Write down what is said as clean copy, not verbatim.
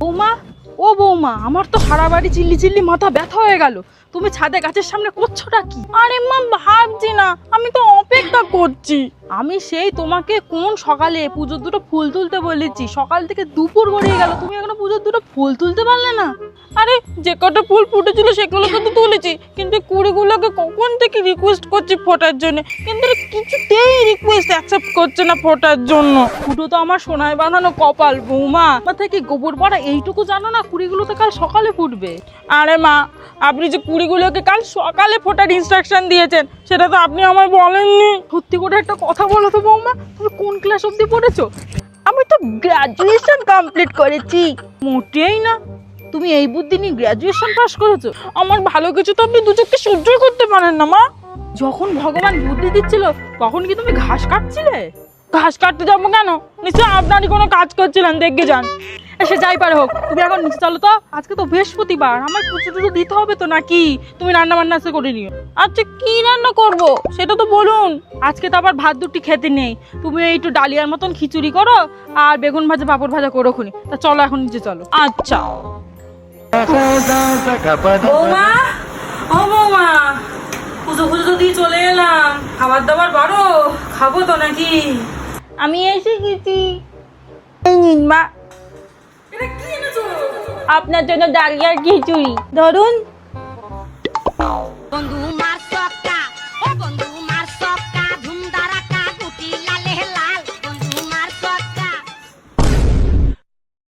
বৌমা, ও বৌমা, আমার তো সারা বাড়ি চিল্লি চিল্লি মাথা ব্যথা হয়ে গেল। তুমি ছাদে গাছের সামনে করছোটা কি? আরে মা ভাবছি না, আমি তো অপেক্ষা করছি। আমি সেই তোমাকে কোন সকালে পুজোর দুটো ফুল তুলতে বলেছি, সকাল থেকে দুপুর গড়িয়ে গেল, তুমি এখনো পুজোর দুটো ফুল তুলতে পারলে না? আরে যে কটা ফুল ফুটেছিল সেগুলোকে তো তুলেছি, কিন্তু কুড়িগুলোকে কখন থেকে রিকোয়েস্ট করছি ফোটার জন্য, কিন্তু কিছুতেই রিকোয়েস্ট অ্যাকসেপ্ট করছে না ফোটার জন্য। ফুটো তো আমার সোনায় বাঁধানো কপাল বৌমা। মাথায় কি গোবর পড়া এইটুকু জানো না কুড়িগুলো তো কাল সকালে ফুটবে? আরে মা, আপনি যে কুড়িগুলোকে কাল সকালে ফোটার ইনস্ট্রাকশন দিয়েছেন সেটা তো আপনি আমায় বলেননি। সত্যি করে একটা কথা বলো তো বৌমা, তুমি কোন ক্লাস অবধি পড়েছো? আমি তো গ্রাজুয়েশন কমপ্লিট করেছি। মোটেই না, তুমি এই বুদ্ধি নিয়ে গ্র্যাজুয়েশন পাস করেছো? আমার ভালো কিছু তো আপনি দু চোখে সহ্যই করতে পারেন না মা। যখন ভগবান বুদ্ধি দিচ্ছিল তখন কি তুমি ঘাস কাটছিলে? ঘাস কাটতে যাবো কেন? নিশ্চয়ই আপনারই কোনো কাজ করছিলেন, দেখে যান। সে যাই পারে হোক, তুমি এখন নিচে চলো তো, আজকে তো বৃহস্পতিবার, আমার পুজো টুজো দিতে হবে তো নাকি? তুমি রান্না বান্না আজকে করে নিও। আচ্ছা কি রান্না করব সেটা তো বলুন। আজকে তো আবার ভাত দুটি খেতে নেই, তুমি একটু ডালিয়ার মতন খিচুড়ি করো আর বেগুন ভাজা পাঁপড় ভাজা করো খুনি। তা চলো এখন নিচে চলো। আচ্ছা বৌমা, ও বৌমা, পুজো পুজো তো দিয়ে চলে এলাম, খাবার দাবার বাড়ো, খাবো তো নাকি? আমি এসে গেছি, এই নিন মা এটা কি এনেছো? আপনার জন্য ডালিয়ার খিচুড়ি, ধরুন। বন্ধু মাছ